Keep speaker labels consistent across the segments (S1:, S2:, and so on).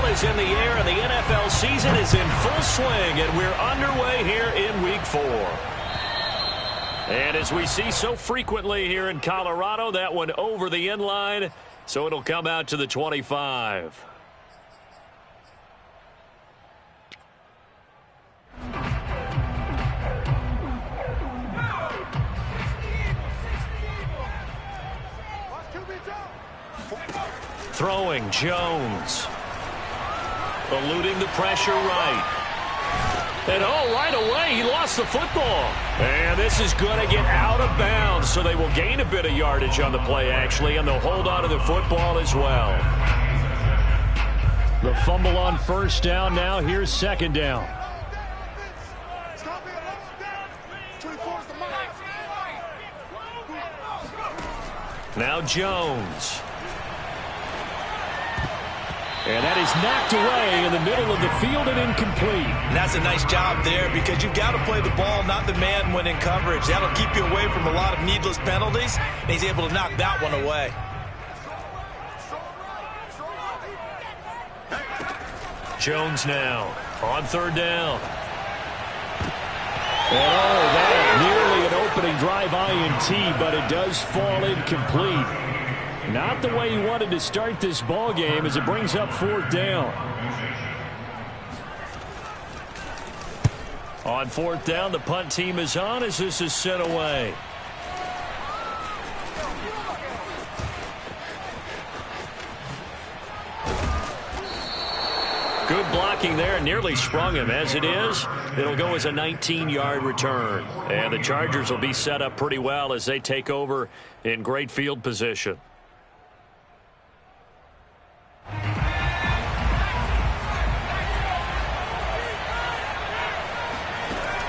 S1: is in the air, and the NFL season is in full swing, and we're underway here in Week 4. And as we see so frequently here in Colorado, that one over the end line, so it'll come out to the 25. Throwing Jones. Eluding the pressure right. And right away he lost the football. And this is going to get out of bounds, so they will gain a bit of yardage on the play actually, and they'll hold on to the football as well. The fumble on first down now. Here's second down. Now Jones. And that is knocked away in the middle of the field and incomplete.
S2: And that's a nice job there because you've got to play the ball, not the man when in coverage. That'll keep you away from a lot of needless penalties. And he's able to knock that one away.
S1: Jones now on third down. And that nearly an opening drive INT, but it does fall incomplete. Not the way he wanted to start this ball game as it brings up fourth down. On fourth down, the punt team is on as this is sent away. Good blocking there, nearly sprung him. As it is, it'll go as a 19-yard return. And the Chargers will be set up pretty well as they take over in great field position.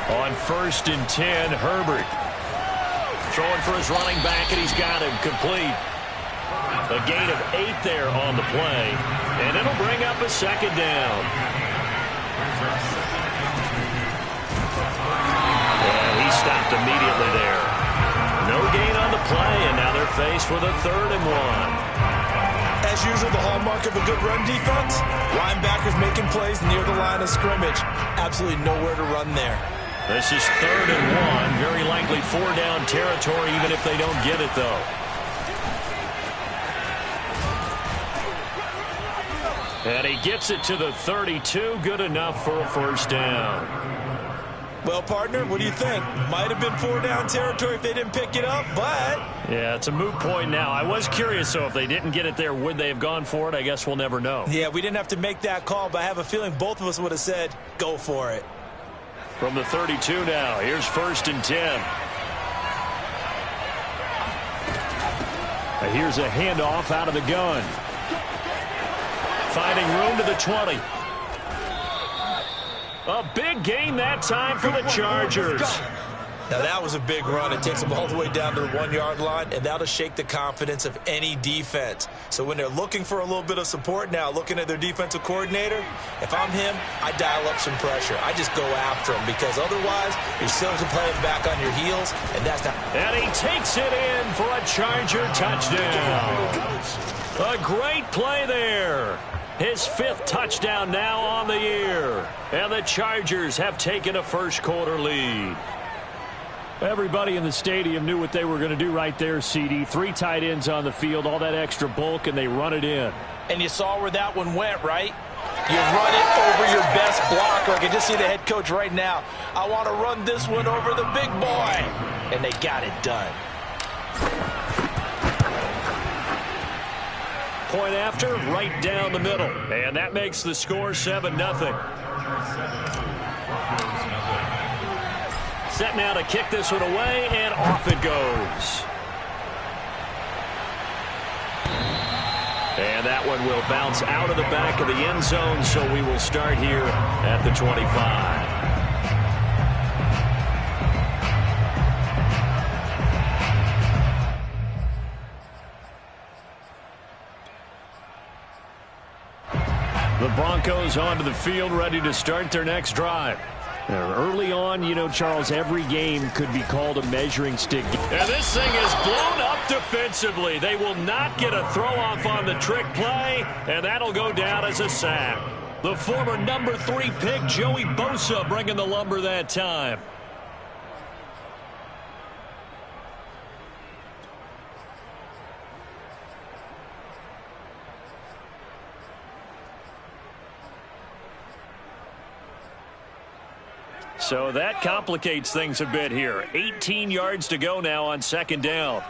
S1: On 1st and 10, Herbert. Throwing for his running back, and he's got him complete. A gain of 8 there on the play, and it'll bring up a second down. And he stopped immediately there. No gain on the play, and now they're faced with a 3rd and 1.
S2: As usual, the hallmark of a good run defense, linebackers making plays near the line of scrimmage. Absolutely nowhere to run there.
S1: This is 3rd and 1. Very likely 4-down territory, even if they don't get it, though. And he gets it to the 32. Good enough for a first down.
S2: Well, partner, what do you think? Might have been 4-down territory if they didn't pick it up, but...
S1: Yeah, it's a moot point now. I was curious, so if they didn't get it there, would they have gone for it? I guess we'll never know.
S2: Yeah, we didn't have to make that call, but I have a feeling both of us would have said, go for it.
S1: From the 32 now, here's 1st and 10. Here's a handoff out of the gun. Finding room to the 20. A big gain that time for the Chargers.
S2: Now that was a big run. It takes them all the way down to the 1-yard line, and that'll shake the confidence of any defense. So when they're looking for a little bit of support now, looking at their defensive coordinator, if I'm him, I dial up some pressure. I just go after him because otherwise you're still playing back on your heels, and that's not.
S1: And he takes it in for a Charger touchdown. A great play there. His 5th touchdown now on the year. And the Chargers have taken a first-quarter lead. Everybody in the stadium knew what they were going to do right there, CD. 3 tight ends on the field, all that extra bulk, and they run it in.
S2: And you saw where that one went, right? You run it over your best blocker. I can just see the head coach right now. I want to run this one over the big boy. And they got it done.
S1: Point after, right down the middle. And that makes the score 7-0. Set now to kick this one away, and off it goes. And that one will bounce out of the back of the end zone, so we will start here at the 25. The Broncos onto the field, ready to start their next drive. Early on, you know, Charles, every game could be called a measuring stick. And this thing is blown up Defensively, they will not get a throw-off on the trick play, and that'll go down as a sack. The former number 3 pick, Joey Bosa, bringing the lumber that time. So that complicates things a bit here. 18 yards to go now on second down.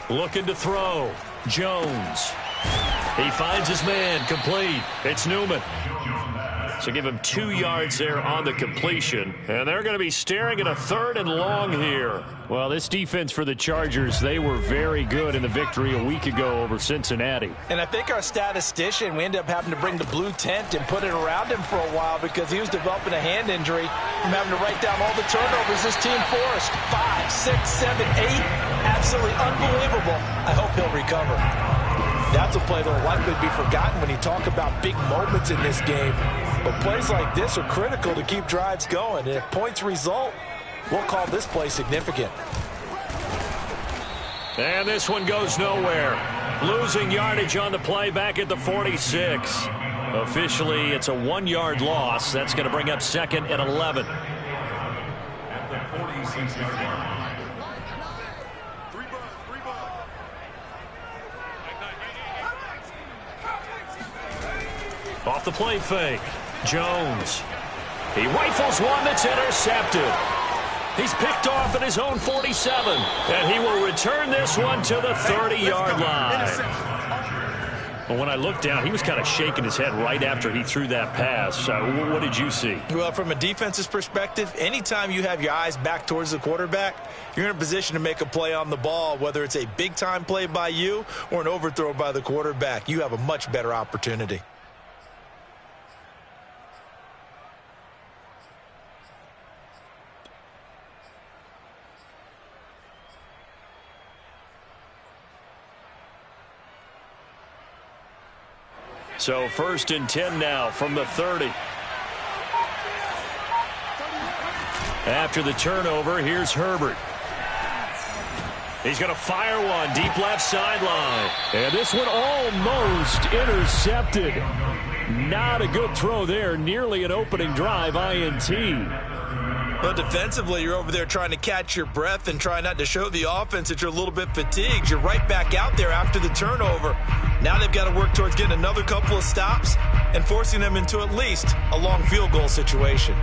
S1: Looking to throw. Jones. He finds his man. Complete. It's Newman. So give him 2 yards there on the completion. And they're going to be staring at a 3rd and long here. Well, this defense for the Chargers, they were very good in the victory a week ago over Cincinnati.
S2: And I think our statistician, we ended up having to bring the blue tent and put it around him for a while because he was developing a hand injury from having to write down all the turnovers this team forced. 5, 6, 7, 8. Absolutely unbelievable. I hope he'll recover. That's a play that will likely be forgotten when you talk about big moments in this game. But plays like this are critical to keep drives going. And if points result, we'll call this play significant.
S1: And this one goes nowhere. Losing yardage on the play back at the 46. Officially, it's a 1-yard loss. That's going to bring up 2nd and 11.
S3: At the 46-yard line.
S1: Off the play fake. Jones. He rifles one that's intercepted. He's picked off at his own 47. And he will return this one to the 30-yard line. Well, when I looked down, he was kind of shaking his head right after he threw that pass. What did you see?
S2: Well, from a defense's perspective, anytime you have your eyes back towards the quarterback, you're in a position to make a play on the ball, whether it's a big-time play by you or an overthrow by the quarterback. You have a much better opportunity.
S1: So 1st and 10 now from the 30. After the turnover, here's Herbert. He's going to fire one deep left sideline. And this one almost intercepted. Not a good throw there. Nearly an opening drive INT.
S2: But defensively, you're over there trying to catch your breath and try not to show the offense that you're a little bit fatigued. You're right back out there after the turnover. Now they've got to work towards getting another couple of stops and forcing them into at least a long field goal situation.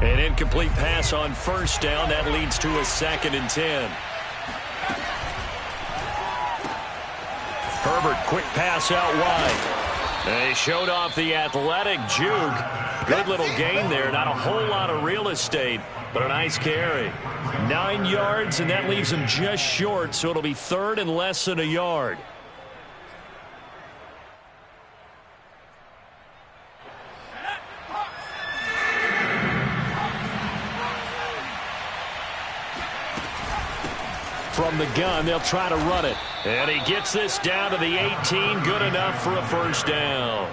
S1: An incomplete pass on 1st down. That leads to a 2nd and 10. Herbert, quick pass out wide. They showed off the athletic juke. Good little gain there. Not a whole lot of real estate, but a nice carry. 9 yards, and that leaves him just short, so it'll be 3rd and less than a yard. From the gun, they'll try to run it. And he gets this down to the 18. Good enough for a 1st down.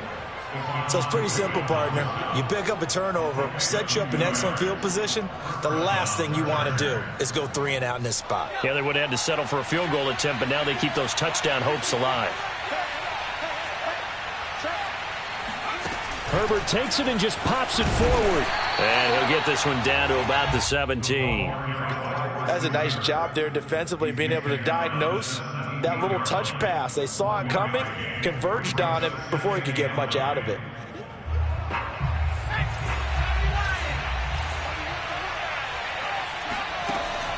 S2: So it's pretty simple, partner. You pick up a turnover, set you up in excellent field position. The last thing you want to do is go 3 and out in this spot.
S1: Yeah, they would have had to settle for a field goal attempt, but now they keep those touchdown hopes alive. Herbert takes it and just pops it forward. And he'll get this one down to about the 17.
S2: That's a nice job there defensively, being able to diagnose that little touch pass. They saw it coming, converged on him before he could get much out of it.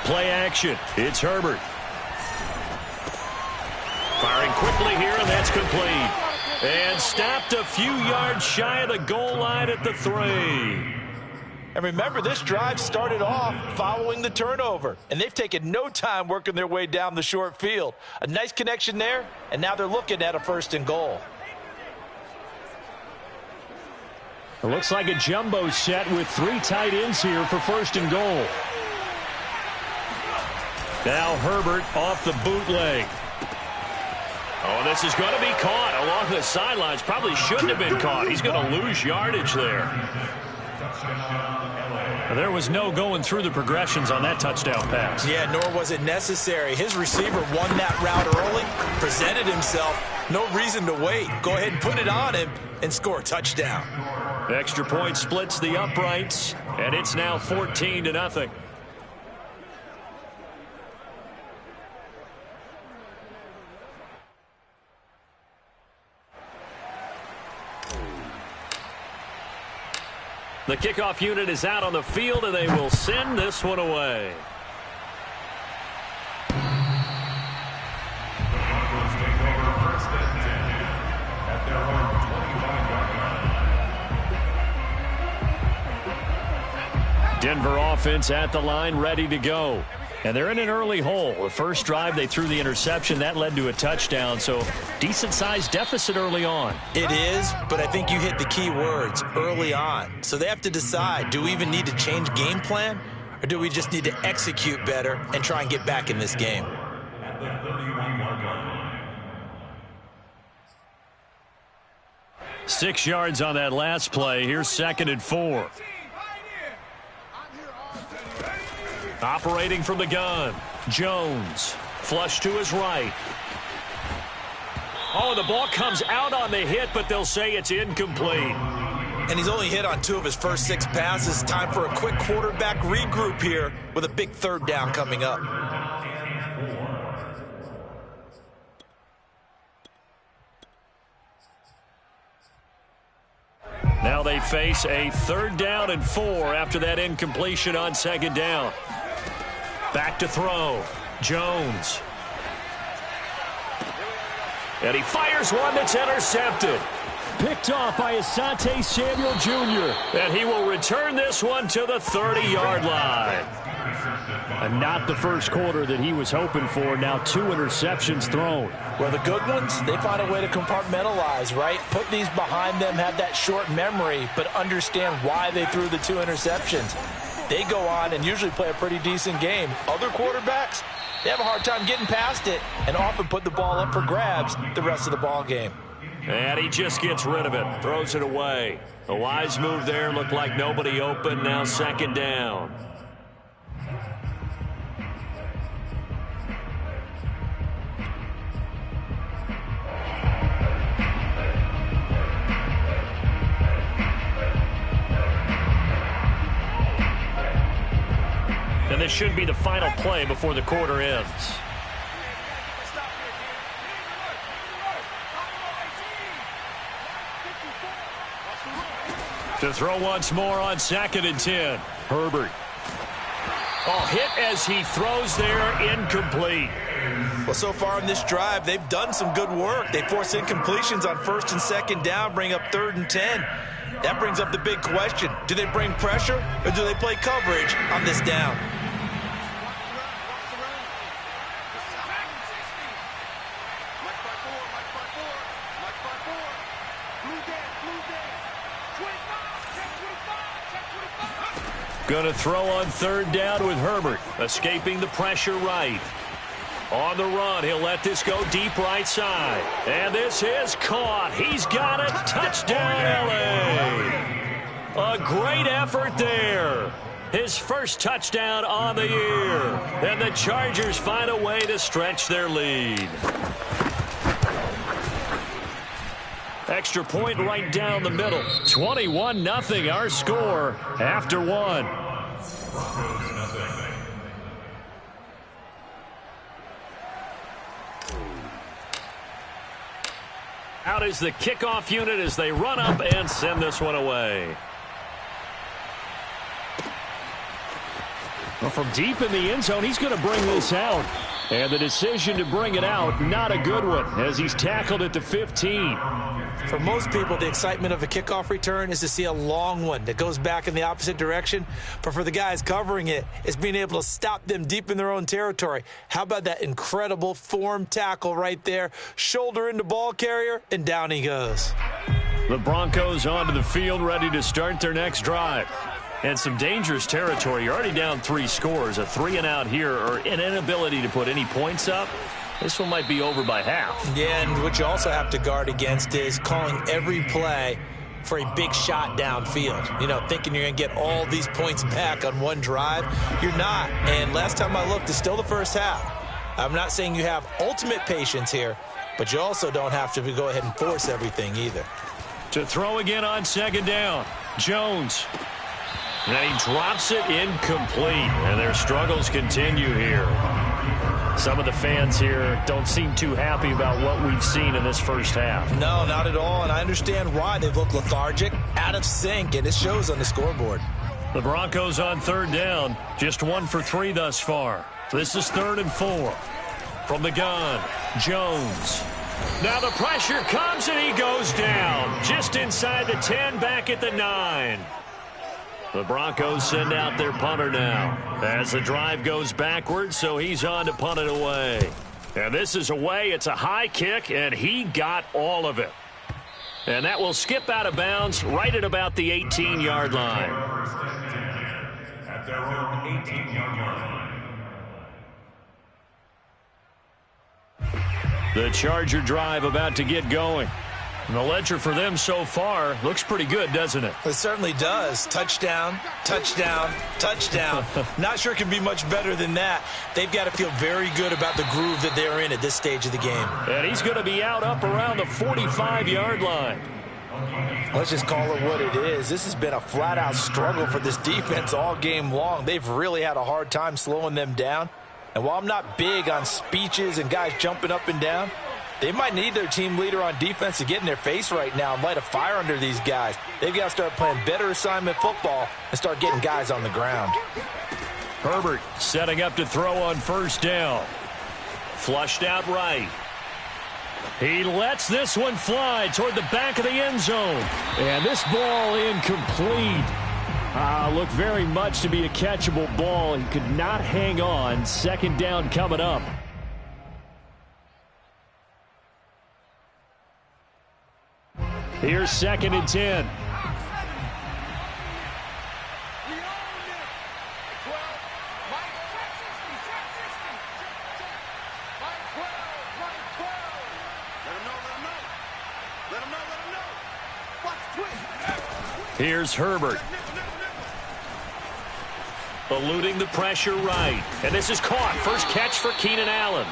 S1: Play action. It's Herbert. Firing quickly here, and that's complete. And stopped a few yards shy of the goal line at the 3.
S2: And remember, this drive started off following the turnover. And they've taken no time working their way down the short field. A nice connection there, and now they're looking at a 1st and goal.
S1: It looks like a jumbo set with 3 tight ends here for 1st and goal. Now Herbert off the bootleg. Oh, this is going to be caught along the sidelines. Probably shouldn't have been caught. He's going to lose yardage there. There was no going through the progressions on that touchdown pass.
S2: Yeah, nor was it necessary. His receiver won that route early, presented himself. No reason to wait. Go ahead and put it on him and score a touchdown.
S1: Extra point splits the uprights, and it's now 14-0. The kickoff unit is out on the field, and they will send this one away.
S3: The Broncos take over first and 10 at their own 25-yard line.
S1: Denver offense at the line, ready to go. And they're in an early hole. The first drive, they threw the interception. That led to a touchdown, so decent-sized deficit early on.
S2: It is, but I think you hit the key words, early on. So they have to decide, do we even need to change game plan, or do we just need to execute better and try and get back in this game?
S3: At the 31-yard line.
S1: 6 yards on that last play. Here's 2nd and 4. Operating from the gun, Jones. Flush to his right. Oh, the ball comes out on the hit, but they'll say it's incomplete.
S2: And he's only hit on 2 of his first 6 passes. Time for a quick quarterback regroup here with a big 3rd down coming up.
S1: Now they face a 3rd down and 4 after that incompletion on 2nd down. Back to throw. Jones. And he fires one that's intercepted. Picked off by Asante Samuel Jr. And he will return this one to the 30-yard line. And not the first quarter that he was hoping for. Now 2 interceptions thrown.
S2: Well, the good ones, they find a way to compartmentalize, right? Put these behind them, have that short memory, but understand why they threw the 2 interceptions. They go on and usually play a pretty decent game. Other quarterbacks, they have a hard time getting past it and often put the ball up for grabs the rest of the ball game.
S1: And he just gets rid of it, throws it away. A wise move there, looked like nobody open, now 2nd down. And this should be the final play before the quarter ends. To throw once more on 2nd and 10. Herbert. Oh, hit as he throws there, incomplete.
S2: Well, so far in this drive, they've done some good work. They force incompletions on 1st and 2nd down, bring up 3rd and 10. That brings up the big question. Do they bring pressure or do they play coverage on this down?
S1: Going to throw on 3rd down with Herbert, escaping the pressure right. On the run, he'll let this go deep right side. And this is caught. He's got it. Touchdown, LA. A great effort there. His first touchdown on the year. And the Chargers find a way to stretch their lead. Extra point right down the middle. 21-0 our score after 1. Out is the kickoff unit as they run up and send this one away. Well, from deep in the end zone, he's going to bring this out. And the decision to bring it out, not a good one, as he's tackled at the 15.
S2: For most people, the excitement of a kickoff return is to see a long one that goes back in the opposite direction. But for the guys covering it, it's being able to stop them deep in their own territory. How about that incredible form tackle right there? Shoulder into ball carrier, and down he goes.
S1: The Broncos onto the field, ready to start their next drive. And some dangerous territory. You're already down 3 scores. A 3-and-out here, or an inability to put any points up. This one might be over by half.
S2: Yeah, and what you also have to guard against is calling every play for a big shot downfield. You know, thinking you're going to get all these points back on one drive. You're not. And last time I looked, it's still the first half. I'm not saying you have ultimate patience here, but you also don't have to go ahead and force everything either.
S1: To throw again on second down, Jones. And he drops it incomplete, and their struggles continue here. Some of the fans here don't seem too happy about what we've seen in this first half.
S2: No, not at all, and I understand why. They've looked lethargic, out of sync, and it shows on the scoreboard.
S1: The Broncos on third down, just 1 for 3 thus far. This is 3rd and 4. From the gun, Jones. Now the pressure comes, and he goes down. Just inside the 10, back at the 9. The Broncos send out their punter now as the drive goes backwards, so he's on to punt it away. And this is away. It's a high kick, and he got all of it. And that will skip out of bounds right at about the 18-yard line.
S3: At their own 18-yard line.
S1: The Charger drive about to get going. And the ledger for them so far looks pretty good, doesn't it?
S2: It certainly does. Touchdown, touchdown, touchdown. Not sure it can be much better than that. They've got to feel very good about the groove that they're in at this stage of the game.
S1: And he's going to be out up around the 45-yard line.
S2: Let's just call it what it is. This has been a flat-out struggle for this defense all game long. They've really had a hard time slowing them down. And while I'm not big on speeches and guys jumping up and down, they might need their team leader on defense to get in their face right now and light a fire under these guys. They've got to start playing better assignment football and start getting guys on the ground.
S1: Herbert setting up to throw on first down. Flushed out right. He lets this one fly toward the back of the end zone. And this ball incomplete. Looked very much to be a catchable ball. He could not hang on. Second down coming up. Here's 2nd and 10. Here's Herbert. Eluding the pressure right. And this is caught. First catch for Keenan Allen.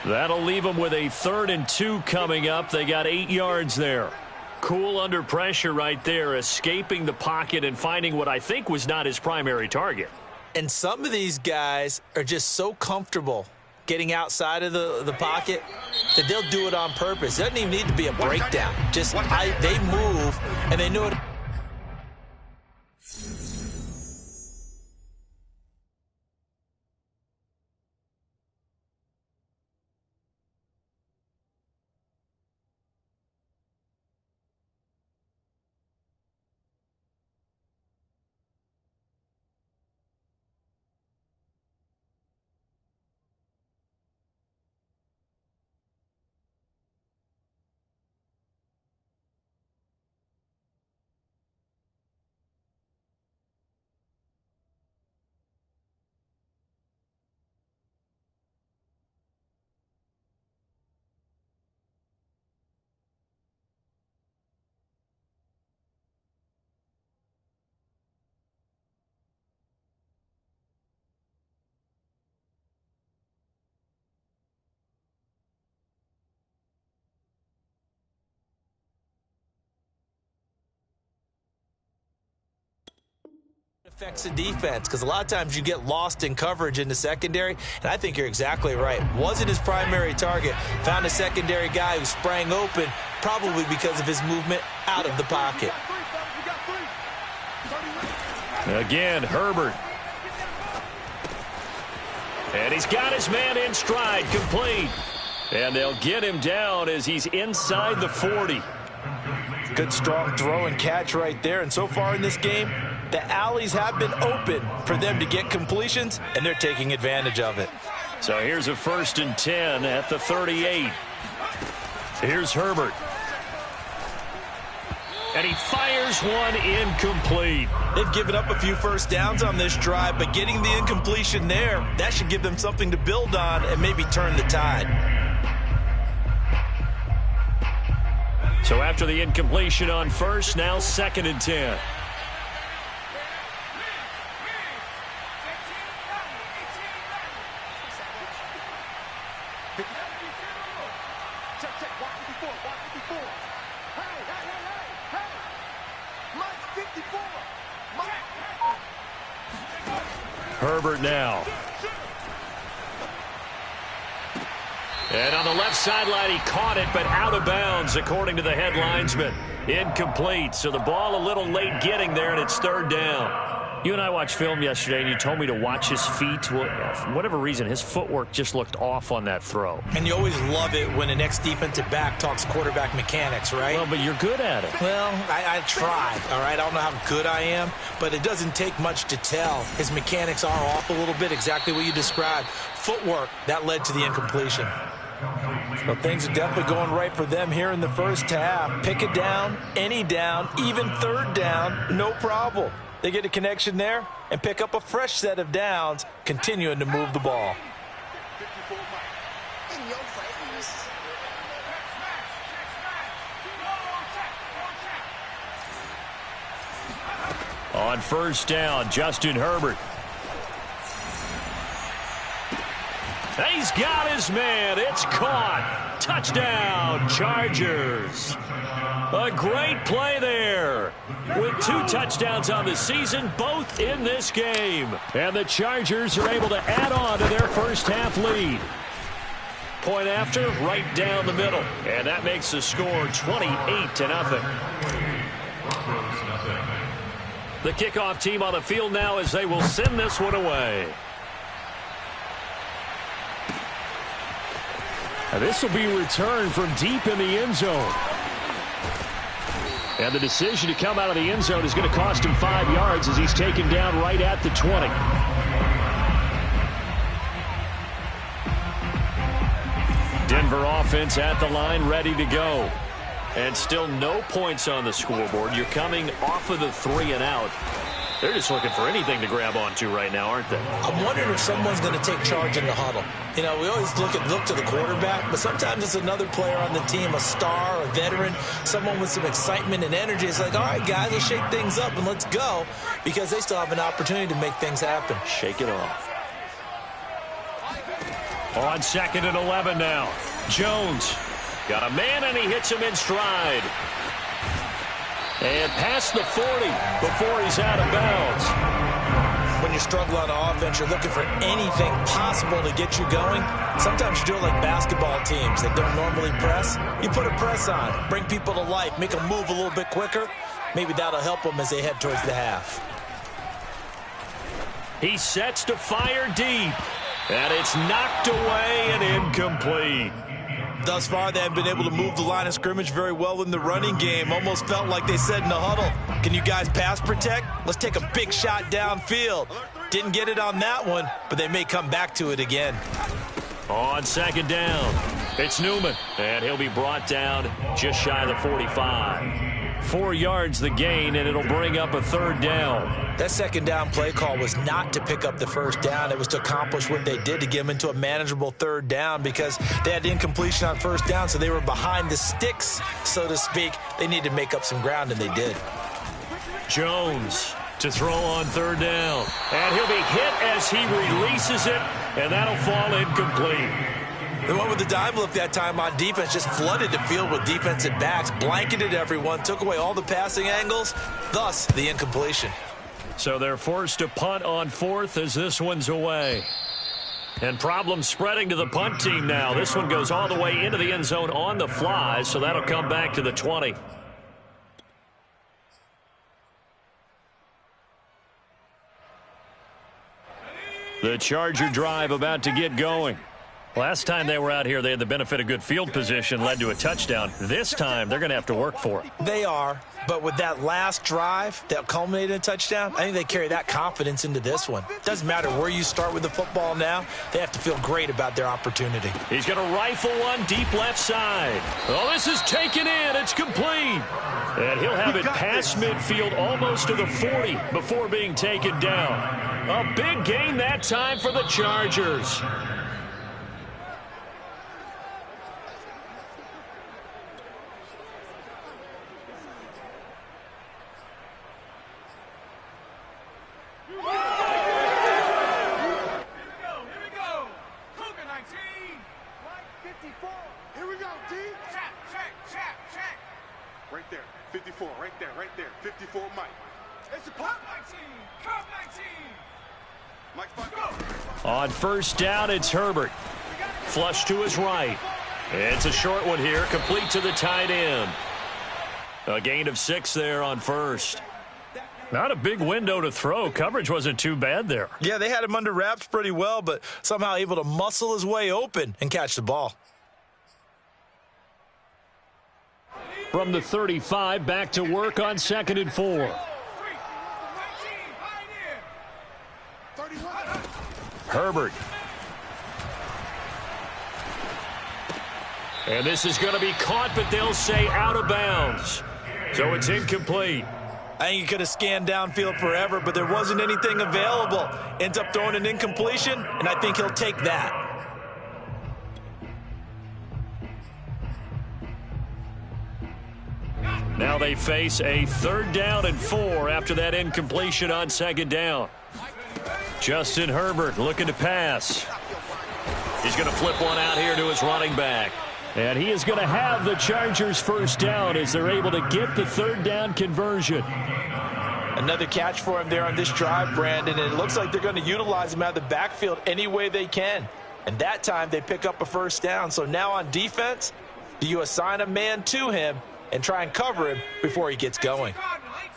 S1: That'll leave them with a 3rd and 2 coming up. They got 8 yards there. Cool under pressure right there, escaping the pocket and finding what I think was not his primary target.
S2: And some of these guys are just so comfortable getting outside of the pocket that they'll do it on purpose. It doesn't even need to be a breakdown. Just they move, and they know it. Affects the defense because a lot of times you get lost in coverage in the secondary, and I think you're exactly right. Wasn't his primary target. Found a secondary guy who sprang open, probably because of his movement out of the pocket.
S1: Again, Herbert. And he's got his man in stride, complete. And they'll get him down as he's inside the 40.
S2: Good strong throw and catch right there. And so far in this game, the alleys have been open for them to get completions, and they're taking advantage of it.
S1: So here's a 1st and 10 at the 38. Here's Herbert. And he fires one incomplete.
S2: They've given up a few first downs on this drive, but getting the incompletion there, that should give them something to build on and maybe turn the tide.
S1: So after the incompletion on first, now 2nd and 10. Herbert now. And on the left sideline, he caught it, but out of bounds, according to the head linesman. Incomplete, so the ball a little late getting there, and it's 3rd down. You and I watched film yesterday, and you told me to watch his feet. Well, for whatever reason, his footwork just looked off on that throw.
S2: And you always love it when the next defensive back talks quarterback mechanics, right?
S1: Well, but you're good at it.
S2: Well, I try, all right? I don't know how good I am, but it doesn't take much to tell. His mechanics are off a little bit, exactly what you described. Footwork, that led to the incompletion. Well, things are definitely going right for them here in the first half. Pick it down, any down, even 3rd down, no problem. They get a connection there and pick up a fresh set of downs, continuing to move the ball.
S1: On first down, Justin Herbert. He's got his man. It's caught. Touchdown, Chargers. A great play there. With 2 touchdowns on the season, both in this game. And the Chargers are able to add on to their first half lead. Point after, right down the middle. And that makes the score 28-0. The kickoff team on the field now as they will send this one away. Now this will be returned from deep in the end zone. And the decision to come out of the end zone is going to cost him 5 yards as he's taken down right at the 20. Denver offense at the line, ready to go. And still no points on the scoreboard. You're coming off of the 3 and out. They're just looking for anything to grab onto right now, aren't they?
S2: I'm wondering if someone's going to take charge in the huddle. You know, we always look to the quarterback, but sometimes it's another player on the team, a star, a veteran, someone with some excitement and energy. It's like, all right, guys, let's shake things up and let's go, because they still have an opportunity to make things happen.
S1: Shake it off. On 2nd and 11 now. Jones got a man, and he hits him in stride. And past the 40 before he's out of bounds.
S2: When you struggle on offense, you're looking for anything possible to get you going. Sometimes you do it like basketball teams that don't normally press. You put a press on, bring people to life, make them move a little bit quicker. Maybe that'll help them as they head towards the half.
S1: He sets to fire deep. And it's knocked away and incomplete.
S2: Thus far, they have been able to move the line of scrimmage very well in the running game. Almost felt like they said in the huddle, can you guys pass protect? Let's take a big shot downfield. Didn't get it on that one, but they may come back to it again.
S1: On 2nd down, it's Newman, and he'll be brought down just shy of the 45. 4 yards the gain, and it'll bring up a 3rd down.
S2: That 2nd down play call was not to pick up the 1st down. It was to accomplish what they did to get them into a manageable 3rd down, because they had incompletion on 1st down, so they were behind the sticks, so to speak. They needed to make up some ground, and they did.
S1: Jones to throw on 3rd down. And he'll be hit as he releases it, and that'll fall incomplete.
S2: They went with the dive look that time on defense, just flooded the field with defensive backs, blanketed everyone, took away all the passing angles, thus the incompletion.
S1: So they're forced to punt on 4th as this one's away. And problems spreading to the punt team now. This one goes all the way into the end zone on the fly, so that'll come back to the 20. The Charger drive about to get going. Last time they were out here, they had the benefit of good field position, led to a touchdown. This time, they're going to have to work for it.
S2: They are, but with that last drive that culminated in a touchdown, I think they carry that confidence into this one. Doesn't matter where you start with the football now, they have to feel great about their opportunity.
S1: He's going to rifle one deep left side. Oh, this is taken in. It's complete. And he'll have it past midfield almost to the 40 before being taken down. A big gain that time for the Chargers.
S4: there. 54, right there. 54, Mike. It's a clock 19. Clock 19. Mike, go.
S1: On first down, it's Herbert. Flush to his right. It's a short one here, complete to the tight end. A gain of 6 there on first. Not a big window to throw. Coverage wasn't too bad there.
S2: Yeah, they had him under wraps pretty well, but somehow able to muscle his way open and catch the ball.
S1: From the 35, back to work on 2nd and 4. Herbert. And this is going to be caught, but they'll say out of bounds. So it's incomplete.
S2: I think he could have scanned downfield forever, but there wasn't anything available. Ends up throwing an incompletion, and I think he'll take that.
S1: Now they face a 3rd down and 4 after that incompletion on 2nd down. Justin Herbert looking to pass. He's going to flip one out here to his running back. And he is going to have the Chargers first down as they're able to get the 3rd down conversion.
S2: Another catch for him there on this drive, Brandon, and it looks like they're going to utilize him out of the backfield any way they can. And that time they pick up a first down. So now on defense, do you assign a man to him and try and cover him before he gets going?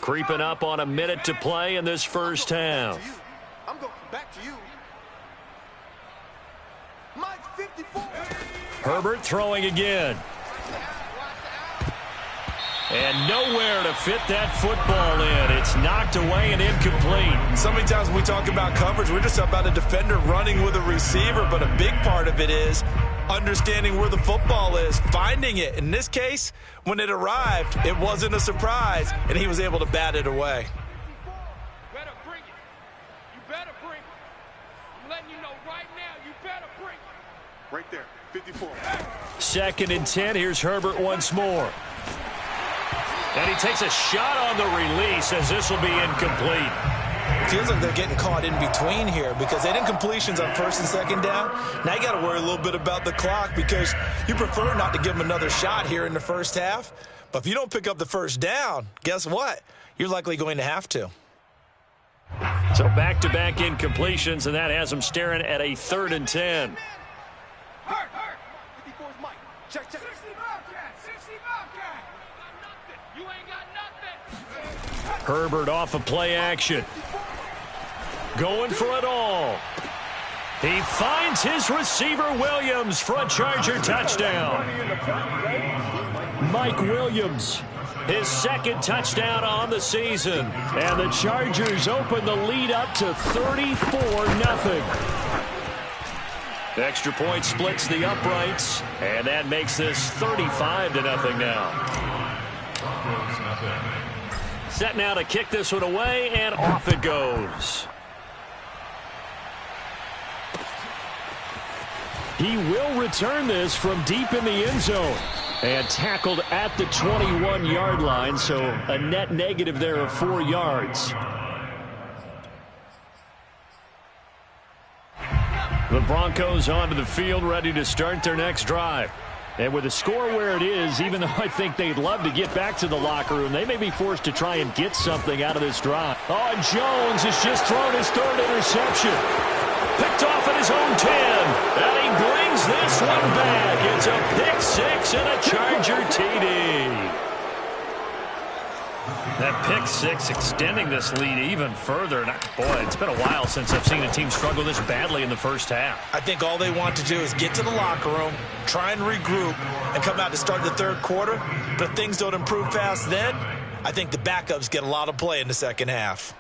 S1: Creeping up on a minute to play in this first half.
S4: I'm going back to you. Mike 54.
S1: Herbert throwing again. And nowhere to fit that football in. It's knocked away and incomplete.
S2: So many times when we talk about coverage, we're just about a defender running with a receiver, but a big part of it is understanding where the football is, finding it. In this case, when it arrived, it wasn't a surprise, and he was able to bat it away.
S5: Better bring it. You better bring it. I'm letting you know right now, you better bring it.
S4: Right there, 54.
S1: 2nd and 10. Here's Herbert once more. And he takes a shot on the release as this will be incomplete.
S2: It feels like they're getting caught in between here because they had incompletions on 1st and 2nd down. Now you got to worry a little bit about the clock because you prefer not to give them another shot here in the first half. But if you don't pick up the first down, guess what? You're likely going to have to.
S1: So back-to-back incompletions, and that has them staring at a 3rd and 10.
S4: Hurt. 54's Mike. Check.
S5: 60 Bobcat. You ain't got nothing.
S1: Herbert off of play action. Going for it all. He finds his receiver Williams for a Charger touchdown. Mike Williams, his 2nd touchdown on the season. And the Chargers open the lead up to 34-0. Extra point splits the uprights, and that makes this 35-0 now. Set now to kick this one away, and off it goes. He will return this from deep in the end zone. And tackled at the 21-yard line, so a net negative there of 4 yards. The Broncos onto the field, ready to start their next drive. And with the score where it is, even though I think they'd love to get back to the locker room, they may be forced to try and get something out of this drive. Oh, and Jones has just thrown his 3rd interception. Picked off at his own 10. And he brings this one back. It's a pick 6 and a Charger TD. That pick 6 extending this lead even further. And boy, it's been a while since I've seen a team struggle this badly in the first half.
S2: I think all they want to do is get to the locker room, try and regroup, and come out to start the 3rd quarter. But if things don't improve fast then, I think the backups get a lot of play in the 2nd half.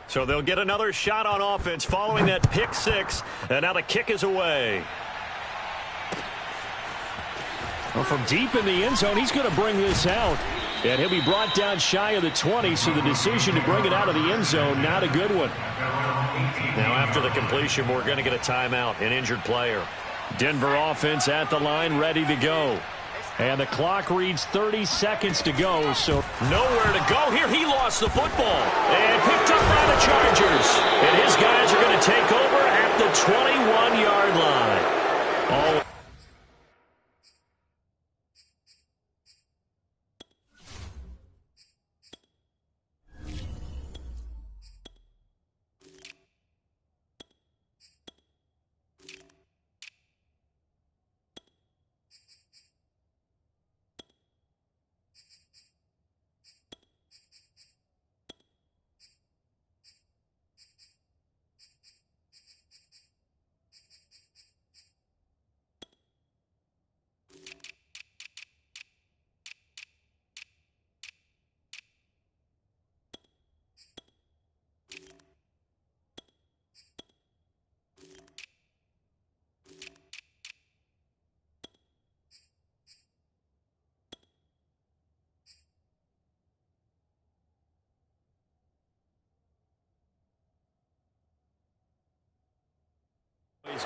S1: So they'll get another shot on offense following that pick 6. And now the kick is away. Well, from deep in the end zone, he's going to bring this out. And he'll be brought down shy of the 20, so the decision to bring it out of the end zone, not a good one. Now after the completion, we're going to get a timeout, an injured player. Denver offense at the line, ready to go. And the clock reads 30 seconds to go, so nowhere to go here. He lost the football and picked up by the Chargers. And his guys are going to take over at the 21-yard line.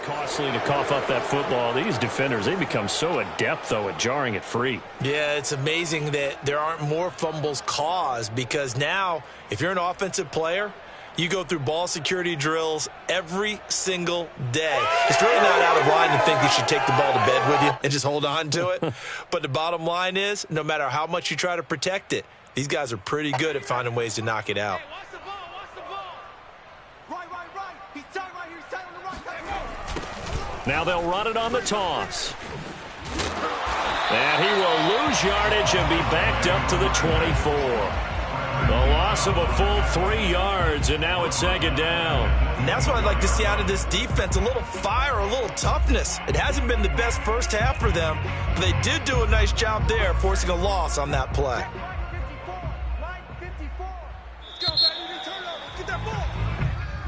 S1: Costly to cough up that football. These defenders, they become so adept, though, at jarring it free.
S2: Yeah, it's amazing that there aren't more fumbles caused, because now, if you're an offensive player, you go through ball security drills every single day. It's really not out of line to think you should take the ball to bed with you and just hold on to it. But the bottom line is, no matter how much you try to protect it, these guys are pretty good at finding ways to knock it out.
S5: Watch the ball, watch the ball. Right. He's tight right here, he's tight on the right.
S1: Now they'll run it on the toss. And he will lose yardage and be backed up to the 24. The loss of a full 3 yards, and now it's second down.
S2: And that's what I'd like to see out of this defense, a little fire, a little toughness. It hasn't been the best first half for them, but they did do a nice job there, forcing a loss on that play.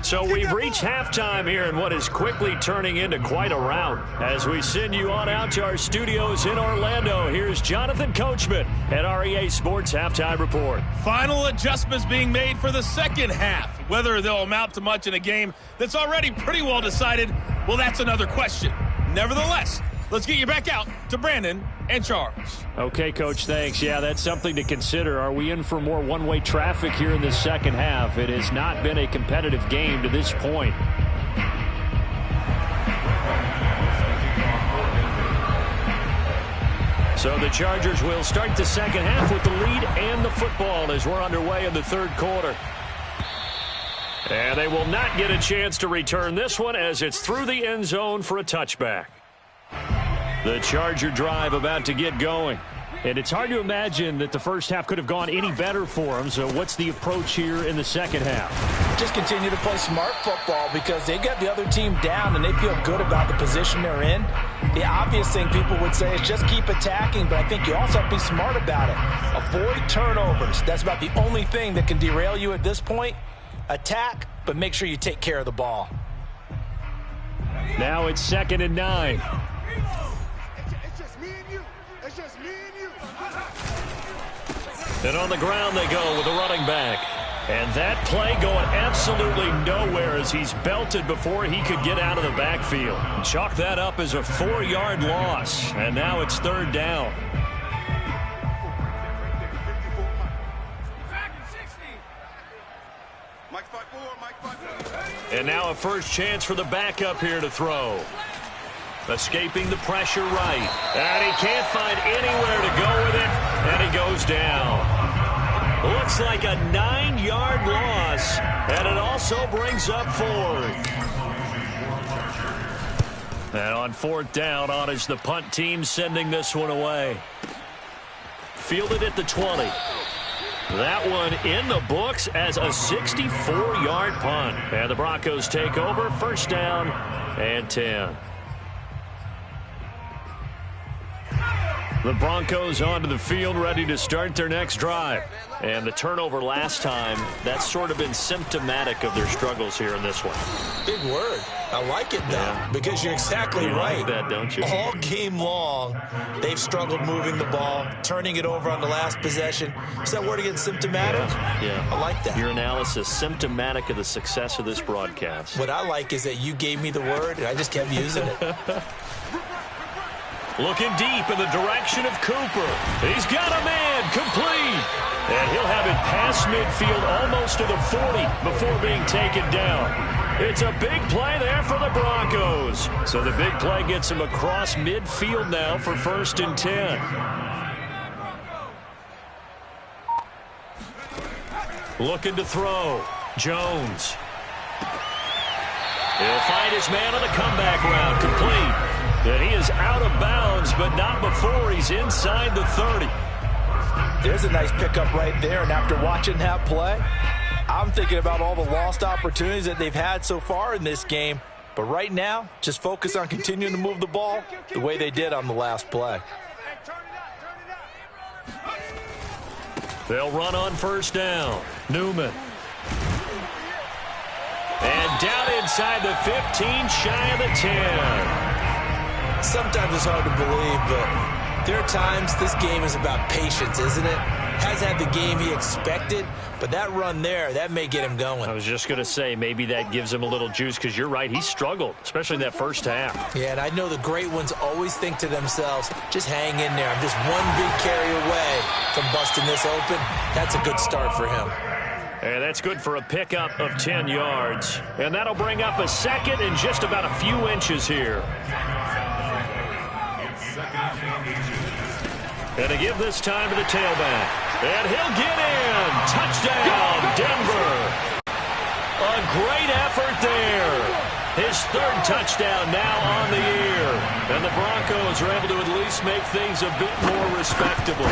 S1: So we've reached halftime here in what is quickly turning into quite a rout. As we send you on out to our studios in Orlando, here's Jonathan Coachman at REA Sports Halftime Report.
S6: Final adjustments being made for the second half. Whether they'll amount to much in a game that's already pretty well decided, well, that's another question. Nevertheless, let's get you back out to Brandon and Charles.
S1: Okay, Coach, thanks. Yeah, that's something to consider. Are we in for more one-way traffic here in the second half? It has not been a competitive game to this point. So the Chargers will start the second half with the lead and the football as we're underway in the third quarter. And they will not get a chance to return this one as it's through the end zone for a touchback. The Charger drive about to get going. And it's hard to imagine that the first half could have gone any better for them. So what's the approach here in the second half?
S2: Just continue to play smart football because they got the other team down and they feel good about the position they're in. The obvious thing people would say is just keep attacking, but I think you also have to be smart about it. Avoid turnovers. That's about the only thing that can derail you at this point. Attack, but make sure you take care of the ball.
S1: Now it's 2nd and 9. And on the ground they go with a running back. And that play going absolutely nowhere as he's belted before he could get out of the backfield. Chalk that up as a 4-yard loss. And now it's 3rd down. And now a first chance for the backup here to throw. Escaping the pressure right. And he can't find anywhere to go with it. And he goes down. Looks like a 9-yard loss. And it also brings up 4th. And on 4th down, on is the punt team sending this one away. Fielded at the 20. That one in the books as a 64-yard punt. And the Broncos take over, 1st down and 10. The Broncos onto the field, ready to start their next drive. And the turnover last time, that's sort of been symptomatic of their struggles here in this one.
S2: Big word. I like it, though, because you're exactly right.
S1: Like that, don't you?
S2: All game long, they've struggled moving the ball, turning it over on the last possession. Is that word again, symptomatic?
S1: Yeah.
S2: I like that.
S1: Your analysis, symptomatic of the success of this broadcast.
S2: What I like is that you gave me the word, and I just kept using it.
S1: Looking deep in the direction of Cooper. He's got a man, complete. And he'll have it past midfield almost to the 40 before being taken down. It's a big play there for the Broncos. So the big play gets him across midfield now for 1st and 10. Looking to throw. Jones. He'll find his man on the comeback route, complete. And he is out of bounds, but not before he's inside the 30.
S2: There's a nice pickup right there, and after watching that play, I'm thinking about all the lost opportunities that they've had so far in this game. But right now, just focus on continuing to move the ball the way they did on the last play.
S1: They'll run on 1st down. Newman. And down inside the 15, shy of the 10.
S2: Sometimes it's hard to believe, but There are times this game is about patience, isn't it? Hasn't had the game he expected, but that run there, that may get him going.
S1: I was just going to say, maybe that gives him a little juice, because you're right, he struggled, especially in that first half.
S2: Yeah, and I know the great ones always think to themselves, just hang in there. I'm just one big carry away from busting this open. That's a good start for him.
S1: And that's good for a pickup of 10 yards. And that'll bring up a second and just about a few inches here. And to give this time to the tailback. And he'll get in. Touchdown, Denver. A great effort there. His third touchdown now on the year. And the Broncos are able to at least make things a bit more respectable.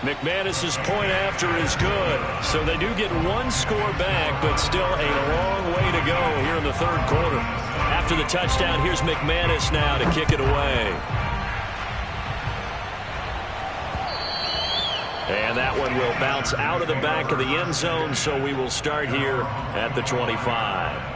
S1: McManus's point after is good. So they do get one score back, but still a long way to go here in the third quarter. After the touchdown, here's McManus now to kick it away. And that one will bounce out of the back of the end zone, so we will start here at the 25.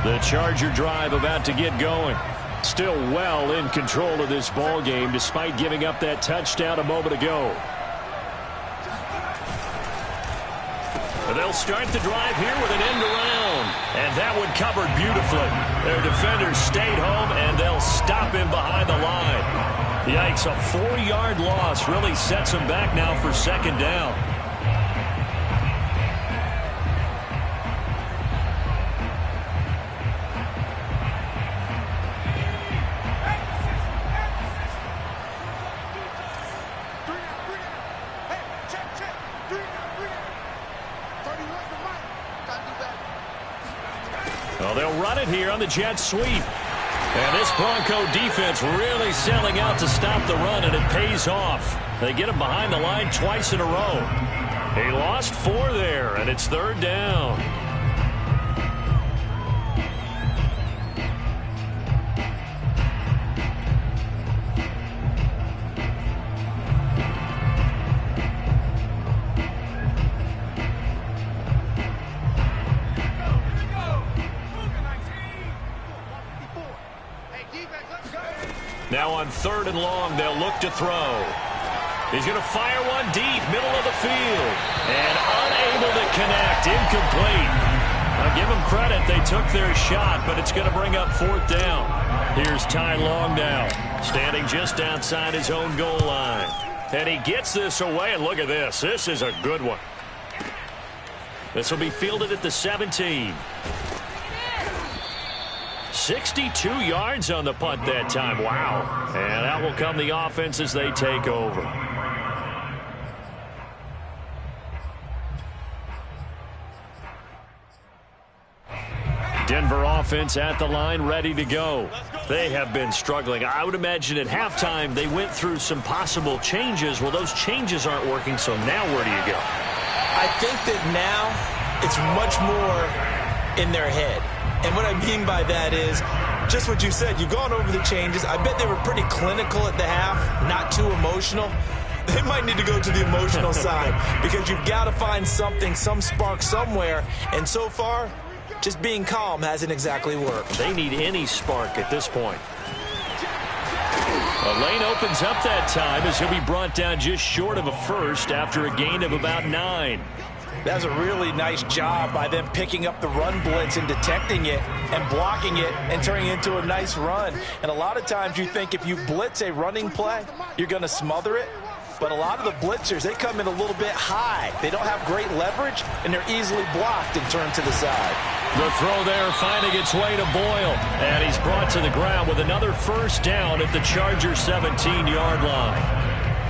S1: The Charger drive about to get going. Still well in control of this ball game, despite giving up that touchdown a moment ago. And they'll start the drive here with an end around. And that one covered beautifully. Their defenders stayed home, and they'll stop him behind the line. Yikes, a 4-yard loss really sets him back now for second down. Well, they'll run it here on the jet sweep. And this Bronco defense really selling out to stop the run, and it pays off. They get him behind the line twice in a row. He lost 4 there, and it's third down. Now on third and long, they'll look to throw. He's going to fire one deep, middle of the field. And unable to connect, incomplete. I'll give them credit, they took their shot, but it's going to bring up fourth down. Here's Ty Long now, standing just outside his own goal line. And he gets this away, and look at this. This is a good one. This will be fielded at the 17. 62 yards on the punt that time. Wow. And out will come the offense as they take over. Denver offense at the line, ready to go. They have been struggling. I would imagine at halftime they went through some possible changes. Well, those changes aren't working, so now where do you go?
S2: I think that now it's much more in their head. And what I mean by that is just what you said. You've gone over the changes. I bet they were pretty clinical at the half, not too emotional. They might need to go to the emotional side because you've got to find something, some spark somewhere. And so far, just being calm hasn't exactly worked.
S1: They need any spark at this point. A lane opens up that time as he'll be brought down just short of a first after a gain of about 9.
S2: That was a really nice job by them picking up the run blitz and detecting it and blocking it and turning it into a nice run. And a lot of times you think if you blitz a running play, you're going to smother it. But a lot of the blitzers, they come in a little bit high. They don't have great leverage, and they're easily blocked and turned to the side.
S1: The throw there finding its way to Boyle. And he's brought to the ground with another first down at the Chargers' 17-yard line.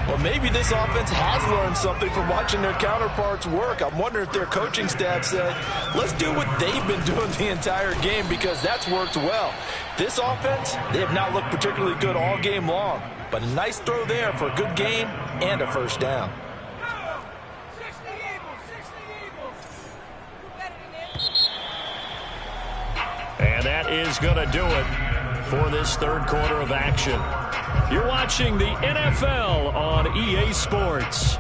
S2: Well, maybe this offense has learned something from watching their counterparts work. I'm wondering if their coaching staff said, let's do what they've been doing the entire game because that's worked well. This offense, they have not looked particularly good all game long. But a nice throw there for a good gain and a first down.
S1: And that is going to do it for this third quarter of action. You're watching the NFL on EA Sports.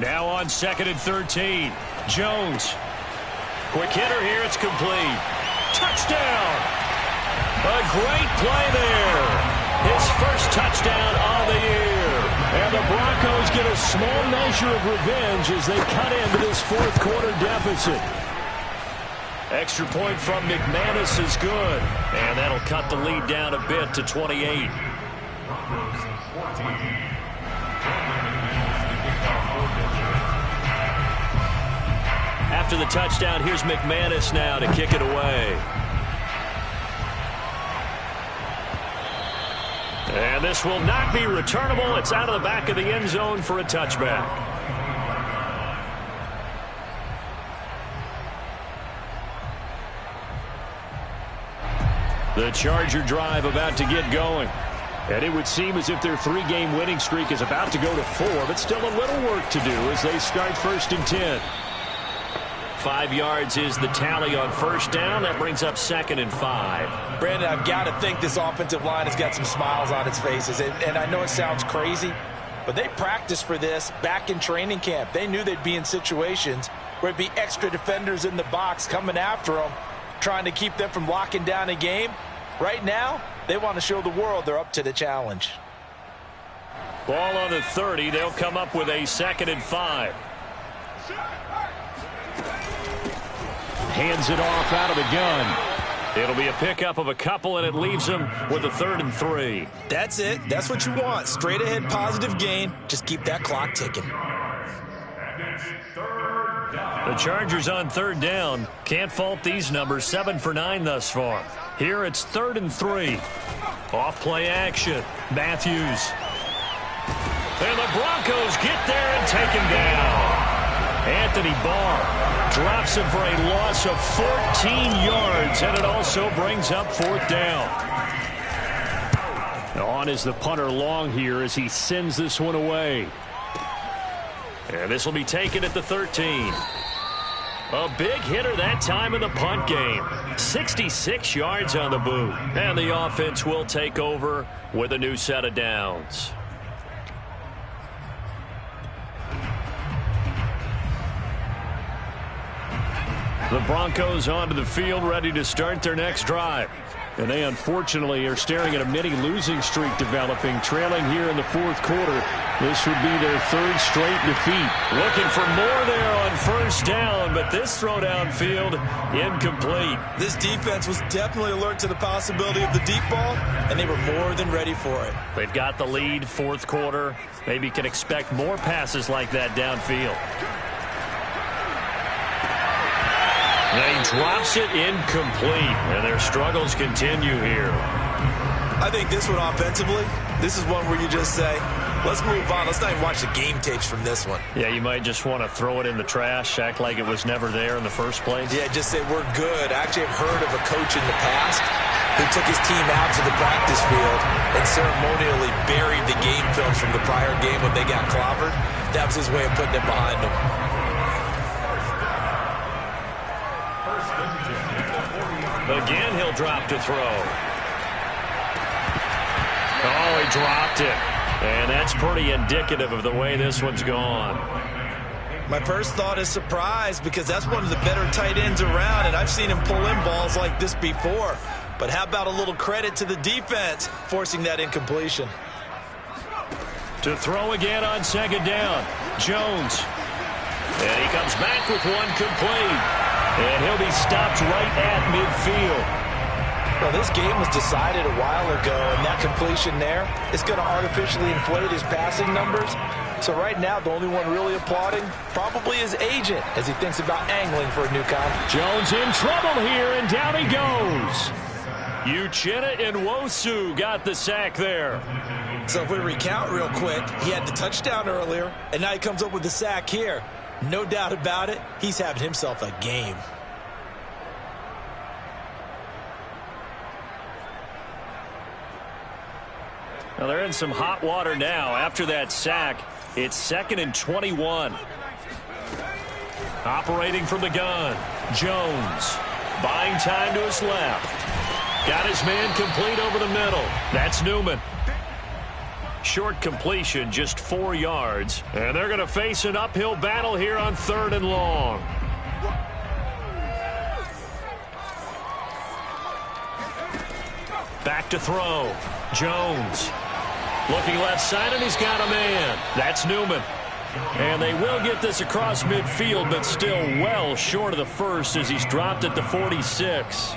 S1: Now on 2nd and 13. Jones. Quick hitter here. It's complete. Touchdown. A great play there. His first touchdown of the year. And the Broncos get a small measure of revenge as they cut into this fourth quarter deficit. Extra point from McManus is good. And that'll cut the lead down a bit to 28. After the touchdown, here's McManus now to kick it away. And this will not be returnable. It's out of the back of the end zone for a touchback. The Charger drive about to get going. And it would seem as if their 3-game winning streak is about to go to 4, but still a little work to do as they start 1st and 10. 5 yards is the tally on first down. That brings up 2nd and 5.
S2: Brandon, I've got to think this offensive line has got some smiles on its faces. And I know it sounds crazy, but they practiced for this back in training camp. They knew they'd be in situations where it'd be extra defenders in the box coming after them, trying to keep them from locking down a game. Right now, they want to show the world they're up to the challenge.
S1: Ball on the 30. They'll come up with a 2nd and 5. Hands it off out of the gun. It'll be a pickup of a couple, and it leaves them with a 3rd and 3.
S2: That's it. That's what you want. Straight ahead positive gain. Just keep that clock ticking.
S1: The Chargers on 3rd down. Can't fault these numbers. 7 for 9 thus far. Here it's 3rd and 3. Off play action. Matthews. And the Broncos get there and take him down. Anthony Barr drops him for a loss of 14 yards, and it also brings up 4th down. On is the punter Long here as he sends this one away. And this will be taken at the 13. A big hitter that time in the punt game. 66 yards on the boot. And the offense will take over with a new set of downs. The Broncos onto the field, ready to start their next drive. And they unfortunately are staring at a mini losing streak developing, trailing here in the 4th quarter. This would be their 3rd straight defeat. Looking for more there on first down, but this throw downfield incomplete.
S2: This defense was definitely alert to the possibility of the deep ball, and they were more than ready for it.
S1: They've got the lead, 4th quarter. Maybe can expect more passes like that downfield. He drops it incomplete, and their struggles continue here.
S2: I think this one offensively, this is one where you just say, let's move on. Let's not even watch the game tapes from this one.
S1: Yeah, you might just want to throw it in the trash, act like it was never there in the first place.
S2: Yeah, just say we're good. I actually have heard of a coach in the past who took his team out to the practice field and ceremonially buried the game films from the prior game when they got clobbered. That was his way of putting it behind them.
S1: Again, he'll drop to throw. Oh, he dropped it. And that's pretty indicative of the way this one's gone.
S2: My first thought is surprise because that's one of the better tight ends around, and I've seen him pull in balls like this before. But how about a little credit to the defense forcing that incompletion?
S1: To throw again on 2nd down. Jones. And he comes back with one complete. And he'll be stopped right at midfield.
S2: Well, this game was decided a while ago, and that completion there is going to artificially inflate his passing numbers. So right now, the only one really applauding probably his agent as he thinks about angling for a new contract.
S1: Jones in trouble here, and down he goes. Uchenna Nwosu got the sack there.
S2: So if we recount real quick, he had the touchdown earlier, and now he comes up with the sack here. No doubt about it, he's having himself a game.
S1: Now they're in some hot water now. After that sack, it's 2nd and 21. Operating from the gun, Jones. Buying time to his left. Got his man complete over the middle. That's Newman. Short completion, just 4 yards. And they're going to face an uphill battle here on 3rd and long. Back to throw. Jones. Looking left side, and he's got a man. That's Newman. And they will get this across midfield, but still well short of the first as he's dropped at the 46.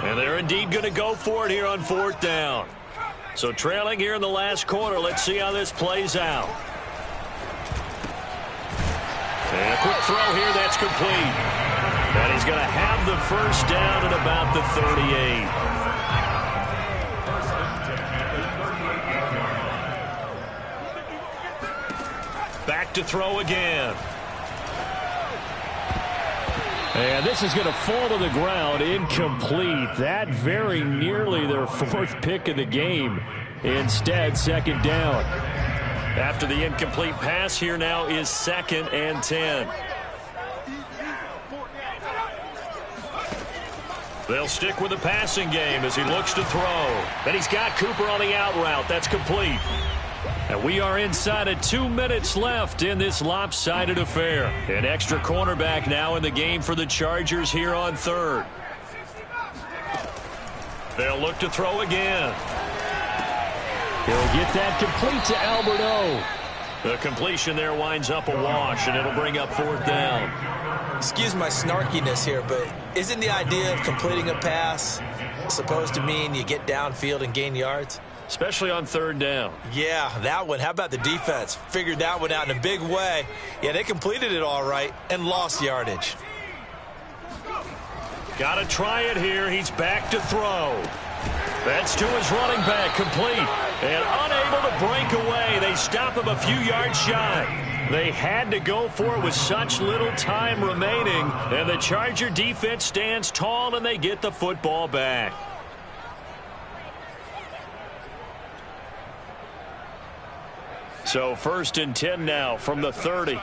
S1: And they're indeed going to go for it here on 4th down. So trailing here in the last quarter. Let's see how this plays out. And a quick throw here. That's complete. And he's going to have the first down at about the 38. Back to throw again. And this is going to fall to the ground. Incomplete. That very nearly their 4th pick of the game. Instead, 2nd down. After the incomplete pass, here now is 2nd and 10. They'll stick with the passing game as he looks to throw. And he's got Cooper on the out route. That's complete. And we are inside of 2 minutes left in this lopsided affair. An extra cornerback now in the game for the Chargers here on 3rd. They'll look to throw again. He'll get that complete to Alberto. The completion there winds up a wash, and it'll bring up 4th down.
S2: Excuse my snarkiness here, but isn't the idea of completing a pass supposed to mean you get downfield and gain yards?
S1: Especially on 3rd down.
S2: Yeah, that one. How about the defense? Figured that one out in a big way. Yeah, they completed it all right and lost yardage.
S1: Got to try it here. He's back to throw. That's to his running back, complete. And unable to break away. They stop him a few yards shy. They had to go for it with such little time remaining. And the Charger defense stands tall, and they get the football back. So 1st and 10 now from the 30.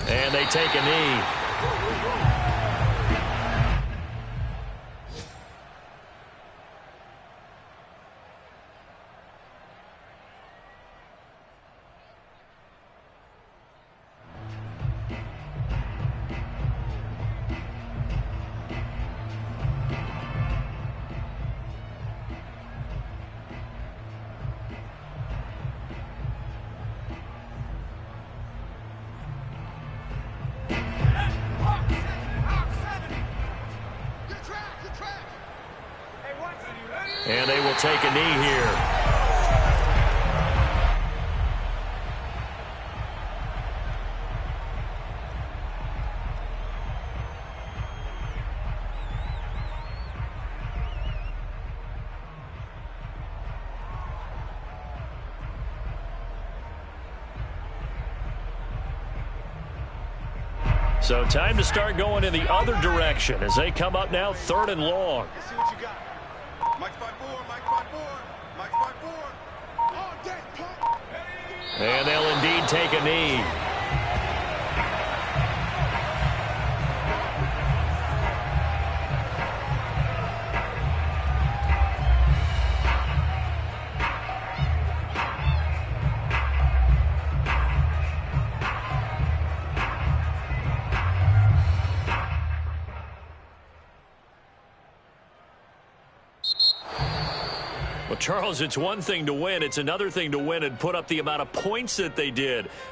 S1: And they take a knee. And they will take a knee here. So time to start going in the other direction as they come up now 3rd and long.
S4: Let's see what you got. Mike 5-4, Mike 5-4, Mike 5-4. All day, pump.
S1: And they'll indeed take a knee. Well, Charles, it's one thing to win. It's another thing to win and put up the amount of points that they did.